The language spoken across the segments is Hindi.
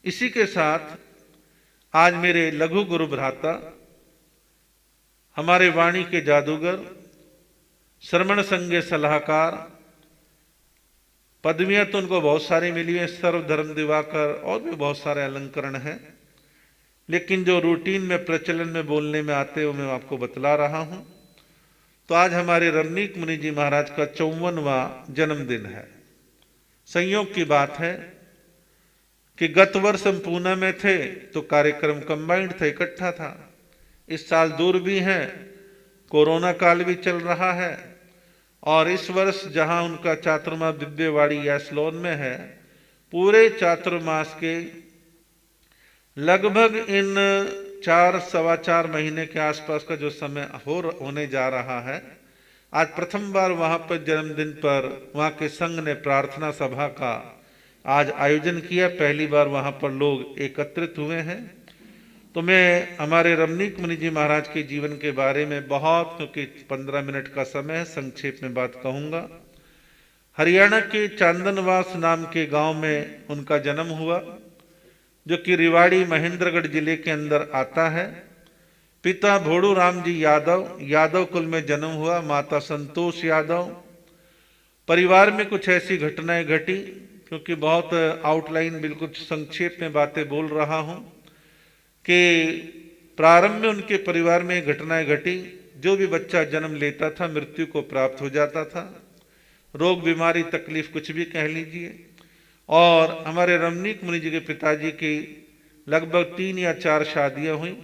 इसी के साथ आज मेरे लघु गुरु भ्राता, हमारे वाणी के जादूगर, श्रवण संज्ञ सलाहकार, पदवियां तो उनको बहुत सारी मिली हैं, सर्वधर्म दिवाकर और भी बहुत सारे अलंकरण हैं, लेकिन जो रूटीन में प्रचलन में बोलने में आते हैं मैं आपको बतला रहा हूं। तो आज हमारे रमनीक मुनि जी महाराज का 54वां जन्मदिन है। संयोग की बात है कि गत वर्ष हम पूना में थे तो कार्यक्रम कंबाइंड था, इकट्ठा था। इस साल दूर भी है, कोरोना काल भी चल रहा है, और इस वर्ष जहां उनका चातुर्मास दिव्यवाड़ी या स्लोन में है, पूरे चातुर्मास के लगभग इन 4-4.25 महीने के आसपास का जो समय होने जा रहा है, आज प्रथम बार वहां पर जन्मदिन पर वहां के संघ ने प्रार्थना सभा का आज आयोजन किया। पहली बार वहां पर लोग एकत्रित हुए हैं। तो मैं हमारे रमनीक मुनि जी महाराज के जीवन के बारे में बहुत, क्योंकि 15 मिनट का समय है, संक्षेप में बात कहूंगा। हरियाणा के चांदनवास नाम के गांव में उनका जन्म हुआ, जो कि रिवाड़ी महेंद्रगढ़ जिले के अंदर आता है। पिता भोड़ू राम जी यादव, यादव कुल में जन्म हुआ। माता संतोष यादव। परिवार में कुछ ऐसी घटनाएं घटी, क्योंकि बहुत आउटलाइन बिल्कुल संक्षेप में बातें बोल रहा हूं, कि प्रारंभ में उनके परिवार में घटनाएं घटी। जो भी बच्चा जन्म लेता था मृत्यु को प्राप्त हो जाता था, रोग बीमारी तकलीफ कुछ भी कह लीजिए। और हमारे रमनीक मुनि जी के पिताजी की लगभग 3 या 4 शादियां हुई।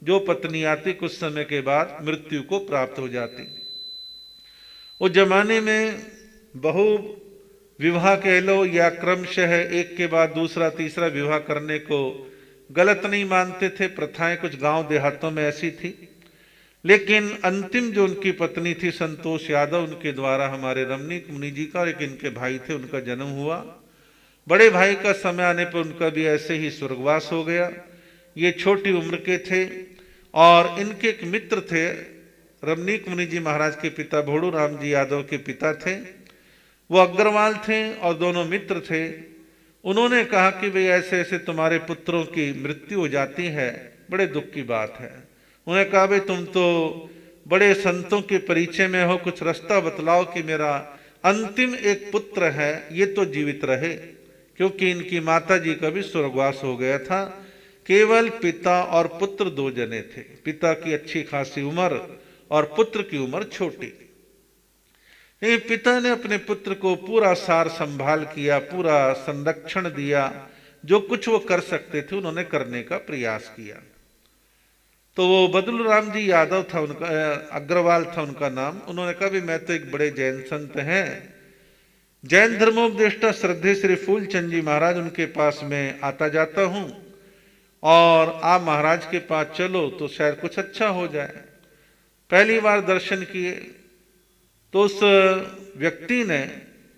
जो पत्नी आती कुछ समय के बाद मृत्यु को प्राप्त हो जाती। उस जमाने में बहु विवाह कह लो या क्रमशः एक के बाद दूसरा तीसरा विवाह करने को गलत नहीं मानते थे। प्रथाएं कुछ गांव देहातों में ऐसी थी, लेकिन अंतिम जो उनकी पत्नी थी संतोष यादव, उनके द्वारा हमारे रमनीक मुनि जी का और एक इनके भाई थे उनका जन्म हुआ। बड़े भाई का समय आने पर उनका भी ऐसे ही स्वर्गवास हो गया। ये छोटी उम्र के थे, और इनके एक मित्र थे, रमनीक मुनि जी महाराज के पिता भोड़ू राम जी यादव के पिता थे, वो अग्रवाल थे और दोनों मित्र थे। उन्होंने कहा कि भाई ऐसे ऐसे तुम्हारे पुत्रों की मृत्यु हो जाती है, बड़े दुख की बात है। उन्होंने कहा भाई तुम तो बड़े संतों के परिचय में हो, कुछ रास्ता बतलाओ कि मेरा अंतिम एक पुत्र है ये तो जीवित रहे, क्योंकि इनकी माता जी का भी स्वर्गवास हो गया था। केवल पिता और पुत्र 2 जने थे। पिता की अच्छी खासी उम्र और पुत्र की उम्र छोटी। पिता ने अपने पुत्र को पूरा सार संभाल किया, पूरा संरक्षण दिया, जो कुछ वो कर सकते थे उन्होंने करने का प्रयास किया। तो वो बदलू राम जी यादव था उनका, अग्रवाल था उनका नाम। उन्होंने कहा भी मैं तो एक बड़े जैन संत हैं, जैन धर्मोपदेष्टा श्रद्धे श्री फूलचंद जी महाराज, उनके पास में आता जाता हूं, और आप महाराज के पास चलो तो शायद कुछ अच्छा हो जाए। पहली बार दर्शन किए तो उस व्यक्ति ने,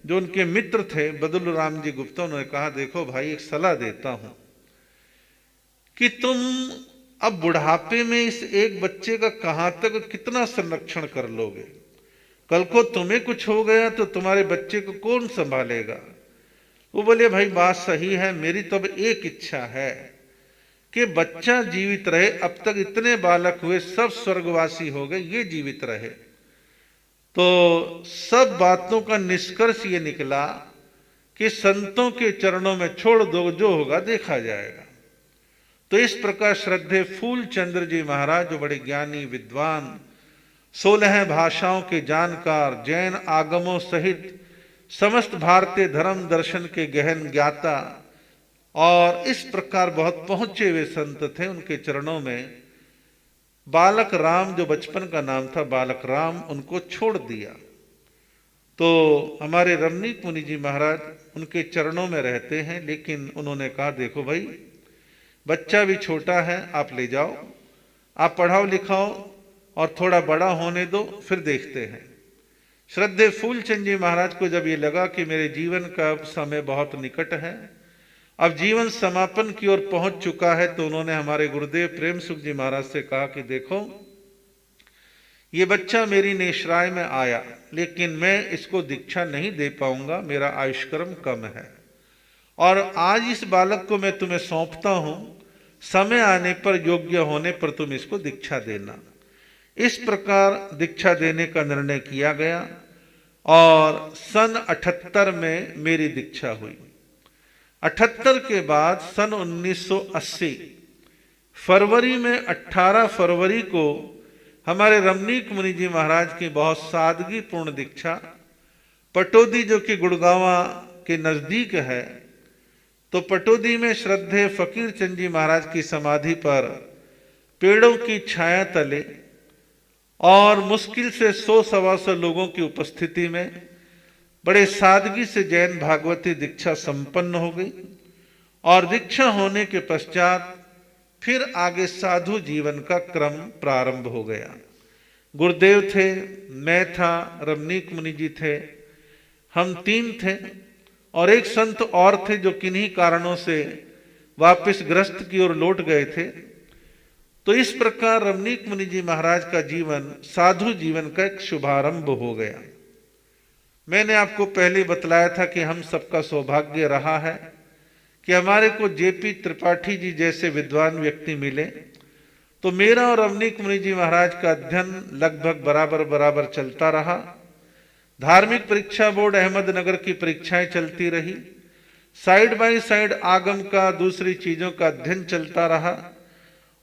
जो उनके मित्र थे बदलू राम जी गुप्ता, उन्होंने कहा देखो भाई एक सलाह देता हूं कि तुम अब बुढ़ापे में इस एक बच्चे का कहां तक कितना संरक्षण कर लोगे। कल को तुम्हें कुछ हो गया तो तुम्हारे बच्चे को कौन संभालेगा। वो बोले भाई बात सही है, मेरी तो अब एक इच्छा है कि बच्चा जीवित रहे। अब तक इतने बालक हुए सब स्वर्गवासी हो गए, ये जीवित रहे। तो सब बातों का निष्कर्ष ये निकला कि संतों के चरणों में छोड़ दो, जो होगा देखा जाएगा। तो इस प्रकार श्रद्धे फूलचंद्र जी महाराज, जो बड़े ज्ञानी विद्वान, 16 भाषाओं के जानकार, जैन आगमों सहित समस्त भारतीय धर्म दर्शन के गहन ज्ञाता, और इस प्रकार बहुत पहुंचे हुए संत थे, उनके चरणों में बालक राम, जो बचपन का नाम था बालक राम, उनको छोड़ दिया। तो हमारे रमनीक मुनि जी महाराज उनके चरणों में रहते हैं, लेकिन उन्होंने कहा देखो भाई बच्चा भी छोटा है, आप ले जाओ, आप पढ़ाओ लिखाओ और थोड़ा बड़ा होने दो, फिर देखते हैं। श्रद्धे फूलचंद जी महाराज को जब ये लगा कि मेरे जीवन का समय बहुत निकट है, अब जीवन समापन की ओर पहुंच चुका है, तो उन्होंने हमारे गुरुदेव प्रेम सुख जी महाराज से कहा कि देखो ये बच्चा मेरी नेशराय में आया, लेकिन मैं इसको दीक्षा नहीं दे पाऊंगा, मेरा आयुष्क्रम कम है। और आज इस बालक को मैं तुम्हें सौंपता हूं, समय आने पर, योग्य होने पर तुम इसको दीक्षा देना। इस प्रकार दीक्षा देने का निर्णय किया गया और सन 78 में मेरी दीक्षा हुई। 78 के बाद सन 1980 फरवरी में, 18 फरवरी को हमारे रमनीक मुनि जी महाराज की बहुत सादगी पूर्ण दीक्षा, पटौदी जो कि गुड़गांवा के नजदीक है, तो पटौदी में श्रद्धेय फकीर चंद जी महाराज की समाधि पर पेड़ों की छाया तले और मुश्किल से 100-125 लोगों की उपस्थिति में बड़े सादगी से जैन भागवती दीक्षा संपन्न हो गई। और दीक्षा होने के पश्चात फिर आगे साधु जीवन का क्रम प्रारंभ हो गया। गुरुदेव थे, मैं था, रमनीक मुनि जी थे, हम 3 थे और एक संत और थे जो किन्हीं कारणों से वापस गृहस्थ की ओर लौट गए थे। तो इस प्रकार रमनीक मुनि जी महाराज का जीवन साधु जीवन का एक शुभारंभ हो गया। मैंने आपको पहले बतलाया था कि हम सबका सौभाग्य रहा है कि हमारे को जेपी त्रिपाठी जी जैसे विद्वान व्यक्ति मिले। तो मेरा और रमनीक मुनि जी महाराज का अध्ययन लगभग बराबर बराबर चलता रहा। धार्मिक परीक्षा बोर्ड अहमदनगर की परीक्षाएं चलती रही, साइड बाय साइड आगम का, दूसरी चीजों का अध्ययन चलता रहा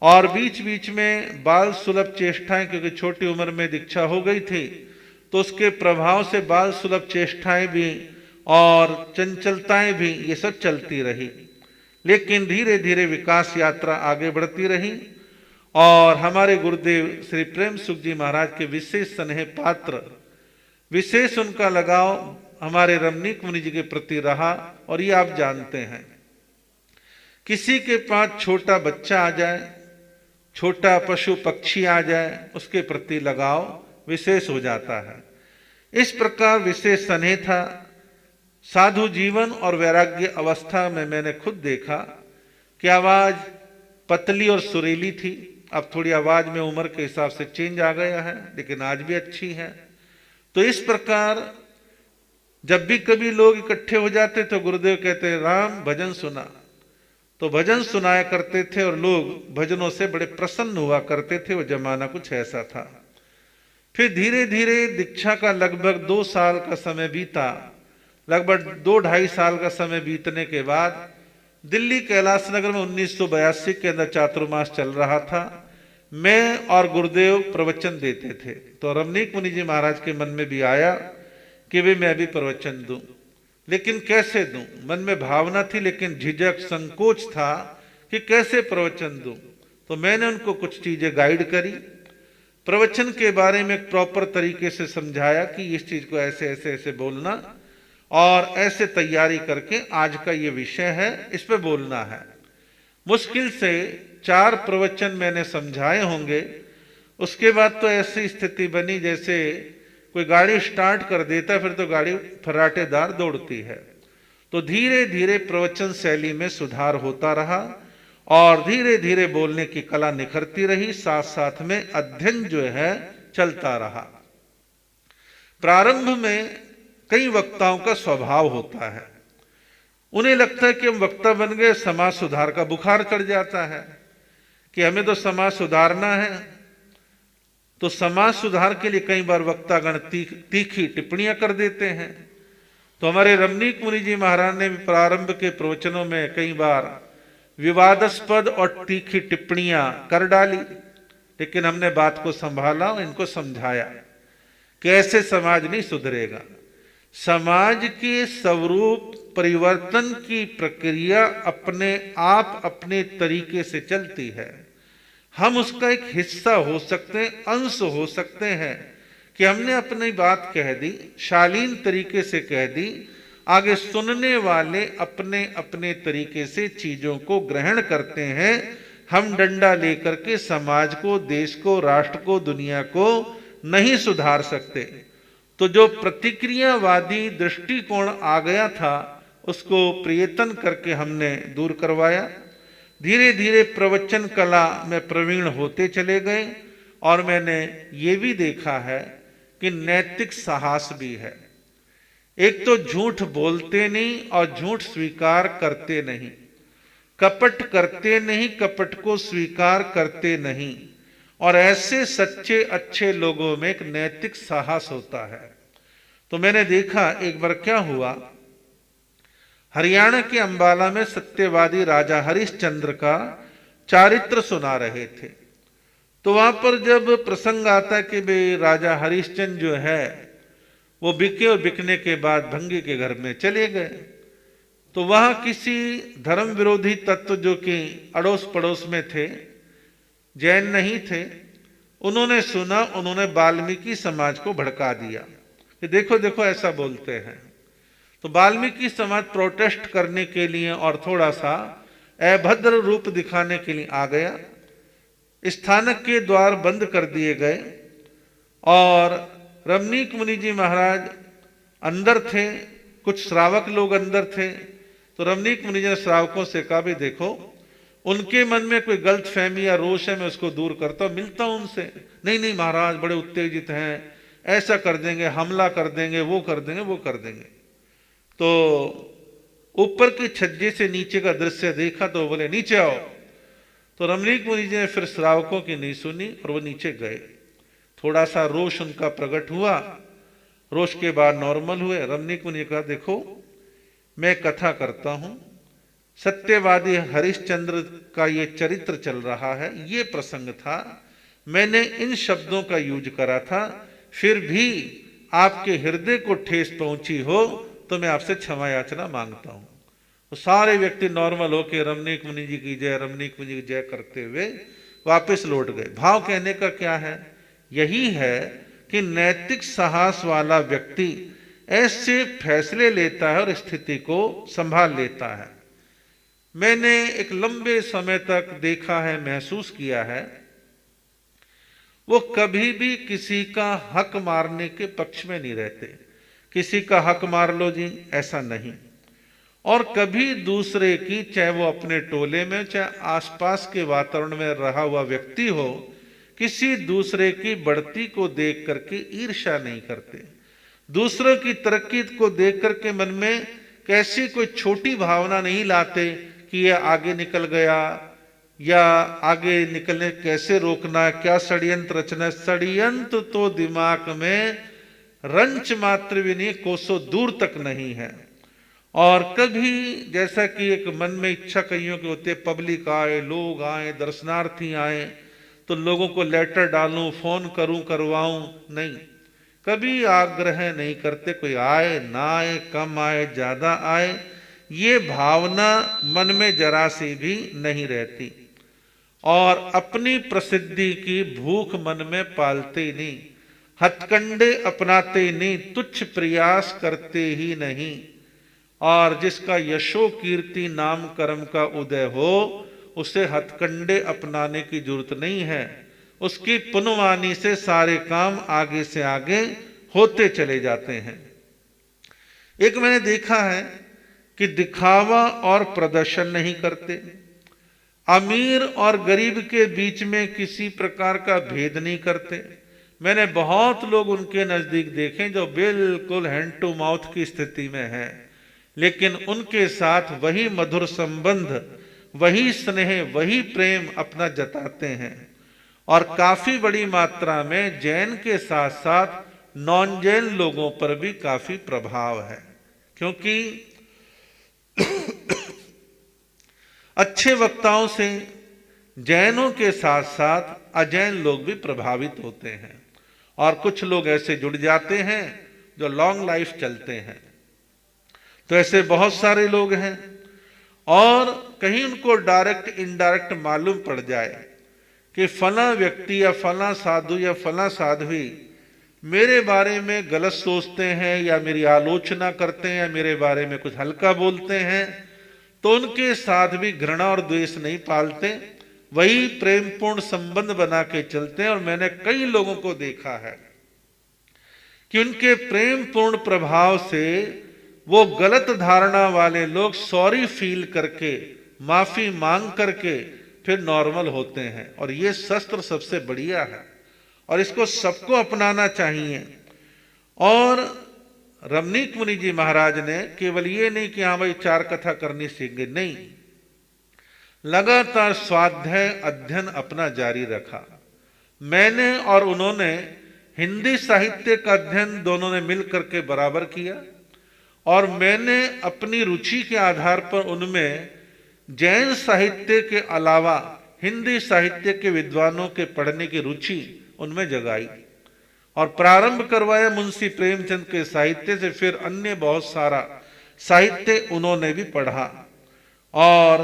और बीच बीच में बाल सुलभ चेष्टाएं, क्योंकि छोटी उम्र में दीक्षा हो गई थी तो उसके प्रभाव से बाल सुलभ चेष्टाएं भी और चंचलताएं भी, ये सब चलती रही। लेकिन धीरे धीरे विकास यात्रा आगे बढ़ती रही और हमारे गुरुदेव श्री प्रेम सुख जी महाराज के विशेष स्नेह पात्र, विशेष उनका लगाव हमारे रमनीक मुनि जी के प्रति रहा। और ये आप जानते हैं, किसी के पास छोटा बच्चा आ जाए, छोटा पशु पक्षी आ जाए, उसके प्रति लगाव विशेष हो जाता है। इस प्रकार विशेष स्नेह था। साधु जीवन और वैराग्य अवस्था में मैंने खुद देखा कि आवाज पतली और सुरीली थी। अब थोड़ी आवाज में उम्र के हिसाब से चेंज आ गया है, लेकिन आज भी अच्छी है। तो इस प्रकार जब भी कभी लोग इकट्ठे हो जाते तो गुरुदेव कहते राम भजन सुना, तो भजन सुनाया करते थे और लोग भजनों से बड़े प्रसन्न हुआ करते थे। वो जमाना कुछ ऐसा था। फिर धीरे धीरे दीक्षा का लगभग 2 साल का समय बीता। लगभग 2-2.5 साल का समय बीतने के बाद दिल्ली कैलाश नगर में 1982 के अंदर चातुर्मास चल रहा था। मैं और गुरुदेव प्रवचन देते थे तो रमनीक मुनि जी महाराज के मन में भी आया कि वे मैं भी प्रवचन दूं, लेकिन कैसे दूं। मन में भावना थी लेकिन झिझक संकोच था कि कैसे प्रवचन दूं। तो मैंने उनको कुछ चीजें गाइड करी, प्रवचन के बारे में प्रॉपर तरीके से समझाया कि इस चीज को ऐसे ऐसे ऐसे बोलना और ऐसे तैयारी करके आज का ये विषय है, इस पे बोलना है। मुश्किल से 4 प्रवचन मैंने समझाए होंगे। उसके बाद तो ऐसी स्थिति बनी जैसे कोई गाड़ी स्टार्ट कर देता है फिर तो गाड़ी फर्राटेदार दौड़ती है। तो धीरे धीरे प्रवचन शैली में सुधार होता रहा और धीरे धीरे बोलने की कला निखरती रही, साथ साथ में अध्ययन जो है चलता रहा। प्रारंभ में कई वक्ताओं का स्वभाव होता है, उन्हें लगता है कि हम वक्ता बन गए, समाज सुधार का बुखार चढ़ जाता है कि हमें तो समाज सुधारना है। तो समाज सुधार के लिए कई बार वक्तागण तीखी टिप्पणियां कर देते हैं। तो हमारे रमनीक मुनि जी महाराज ने भी प्रारंभ के प्रवचनों में कई बार विवादास्पद और तीखी टिप्पणियां कर डाली, लेकिन हमने बात को संभाला और इनको समझाया कि ऐसे समाज नहीं सुधरेगा। समाज के स्वरूप परिवर्तन की प्रक्रिया अपने आप अपने तरीके से चलती है। हम उसका एक हिस्सा हो सकते हैं, अंश हो सकते हैं कि हमने अपनी बात कह दी, शालीन तरीके से कह दी, आगे सुनने वाले अपने अपने तरीके से चीजों को ग्रहण करते हैं। हम डंडा लेकर के समाज को, देश को, राष्ट्र को, दुनिया को नहीं सुधार सकते। तो जो प्रतिक्रियावादी दृष्टिकोण आ गया था उसको प्रयत्न करके हमने दूर करवाया। धीरे धीरे प्रवचन कला में प्रवीण होते चले गए और मैंने ये भी देखा है कि नैतिक साहस भी है। एक तो झूठ बोलते नहीं और झूठ स्वीकार करते नहीं, कपट करते नहीं, कपट को स्वीकार करते नहीं। और ऐसे सच्चे अच्छे लोगों में एक नैतिक साहस होता है। तो मैंने देखा एक बार क्या हुआ, हरियाणा के अंबाला में सत्यवादी राजा हरिश्चंद्र का चारित्र सुना रहे थे। तो वहां पर जब प्रसंग आता कि भाई राजा हरिश्चंद्र जो है वो बिके और बिकने के बाद भंगी के घर में चले गए, तो वहां किसी धर्म विरोधी तत्व जो कि अड़ोस पड़ोस में थे, जैन नहीं थे, उन्होंने सुना, उन्होंने वाल्मीकि समाज को भड़का दिया कि देखो देखो ऐसा बोलते हैं। तो वाल्मीकि समाज प्रोटेस्ट करने के लिए और थोड़ा सा अभद्र रूप दिखाने के लिए आ गया। स्थानक के द्वार बंद कर दिए गए और रमनीक मुनि जी महाराज अंदर थे, कुछ श्रावक लोग अंदर थे। तो रमनीक मुनि जी ने श्रावकों से कहा भी देखो, उनके मन में कोई गलत फहमी या रोष है, मैं उसको दूर करता हूं, मिलता हूं उनसे। नहीं नहीं महाराज बड़े उत्तेजित हैं, ऐसा कर देंगे, हमला कर देंगे, वो कर देंगे, वो कर देंगे। तो ऊपर के छज्जे से नीचे का दृश्य देखा तो बोले नीचे आओ। तो रमणीक मुनि जी ने फिर श्रावकों की नहीं सुनी और वो नीचे गए। थोड़ा सा रोष उनका प्रकट हुआ, रोष के बाद नॉर्मल हुए। रमणीक मुनि ने कहा देखो मैं कथा करता हूं, सत्यवादी हरिश्चंद्र का ये चरित्र चल रहा है, ये प्रसंग था, मैंने इन शब्दों का यूज करा था, फिर भी आपके हृदय को ठेस पहुंची हो तो मैं आपसे क्षमा याचना मांगता हूं। तो सारे व्यक्ति नॉर्मल होकर रमणीक मुनि जी की जय, रमणीक मुनि की जय करते हुए वापस लौट गए। भाव कहने का क्या है, यही है कि नैतिक साहस वाला व्यक्ति ऐसे फैसले लेता है और स्थिति को संभाल लेता है। मैंने एक लंबे समय तक देखा है, महसूस किया है, वो कभी भी किसी का हक मारने के पक्ष में नहीं रहते। किसी का हक मार लो जी, ऐसा नहीं। और कभी दूसरे की, चाहे वो अपने टोले में चाहे आसपास के वातावरण में रहा हुआ व्यक्ति हो, किसी दूसरे की बढ़ती को देख करके ईर्ष्या नहीं करते। दूसरों की तरक्की को देख करके मन में कैसी कोई छोटी भावना नहीं लाते कि ये आगे निकल गया या आगे निकलने कैसे रोकना, क्या षड्यंत्र रचना। षड्यंत्र तो दिमाग में रंच मात्र भी नहीं, कोसों दूर तक नहीं है। और कभी जैसा कि एक मन में इच्छा कईयों की होती है, पब्लिक आए, लोग आए, दर्शनार्थी आए तो लोगों को लेटर डालूं, फोन करूं, करवाऊं, नहीं, कभी आग्रह नहीं करते। कोई आए ना आए, कम आए ज्यादा आए, ये भावना मन में जरा सी भी नहीं रहती। और अपनी प्रसिद्धि की भूख मन में पालते ही नहीं, हथकंडे अपनाते नहीं, तुच्छ प्रयास करते ही नहीं। और जिसका यशो कीर्ति नाम कर्म का उदय हो, उसे हथकंडे अपनाने की जरूरत नहीं है। उसकी पुनवानी से सारे काम आगे से आगे होते चले जाते हैं। एक मैंने देखा है कि दिखावा और प्रदर्शन नहीं करते, अमीर और गरीब के बीच में किसी प्रकार का भेद नहीं करते। मैंने बहुत लोग उनके नजदीक देखे जो बिल्कुल हैंड टू माउथ की स्थिति में है, लेकिन उनके साथ वही मधुर संबंध, वही स्नेह, वही प्रेम अपना जताते हैं। और काफी बड़ी मात्रा में जैन के साथ साथ नॉन जैन लोगों पर भी काफी प्रभाव है, क्योंकि अच्छे वक्ताओं से जैनों के साथ साथ अजैन लोग भी प्रभावित होते हैं। और कुछ लोग ऐसे जुड़ जाते हैं जो लॉन्ग लाइफ चलते हैं। तो ऐसे बहुत सारे लोग हैं। और कहीं उनको डायरेक्ट इनडायरेक्ट मालूम पड़ जाए कि फला व्यक्ति या फला साधु या फला साध्वी मेरे बारे में गलत सोचते हैं या मेरी आलोचना करते हैं या मेरे बारे में कुछ हल्का बोलते हैं, तो उनके साथ भी घृणा और द्वेष नहीं पालते, वही प्रेमपूर्ण संबंध बना के चलते हैं। और मैंने कई लोगों को देखा है कि उनके प्रेमपूर्ण प्रभाव से वो गलत धारणा वाले लोग सॉरी फील करके, माफी मांग करके फिर नॉर्मल होते हैं। और ये शस्त्र सबसे बढ़िया है और इसको सबको अपनाना चाहिए। और रमणीक मुनि जी महाराज ने केवल ये नहीं कि हाँ भाई 4 कथा करनी सीख गए, नहीं, लगातार स्वाध्याय अध्ययन अपना जारी रखा। मैंने और उन्होंने हिंदी साहित्य का अध्ययन दोनों ने मिलकर के बराबर किया, और मैंने अपनी रुचि के आधार पर उनमें जैन साहित्य के अलावा हिंदी साहित्य के विद्वानों के पढ़ने की रुचि उनमें जगाई, और प्रारंभ करवाया मुंशी प्रेमचंद के साहित्य से। फिर अन्य बहुत सारा साहित्य उन्होंने भी पढ़ा। और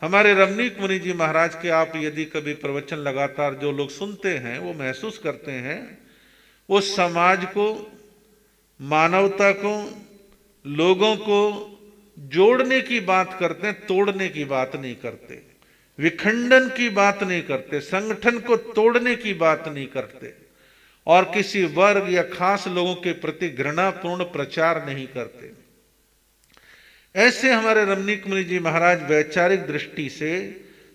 हमारे रमणीक मुनि जी महाराज के आप यदि कभी प्रवचन लगातार जो लोग सुनते हैं वो महसूस करते हैं, वो समाज को, मानवता को, लोगों को जोड़ने की बात करते हैं, तोड़ने की बात नहीं करते, विखंडन की बात नहीं करते, संगठन को तोड़ने की बात नहीं करते, और किसी वर्ग या खास लोगों के प्रति घृणापूर्ण प्रचार नहीं करते। ऐसे हमारे रमणीक मुनि जी महाराज वैचारिक दृष्टि से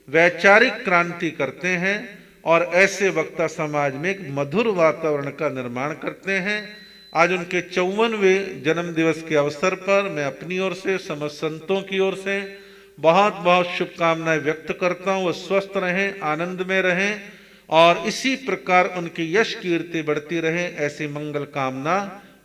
वैचारिक क्रांति करते हैं, और ऐसे वक्ता समाज में एक मधुर वातावरण का निर्माण करते हैं। आज उनके 54वें जन्म दिवस के अवसर पर मैं अपनी ओर से, समस्त संतों की ओर से बहुत बहुत शुभकामनाएं व्यक्त करता हूं। वो स्वस्थ रहें, आनंद में रहें, और इसी प्रकार उनकी यश कीर्ति बढ़ती रहे, ऐसी मंगल कामना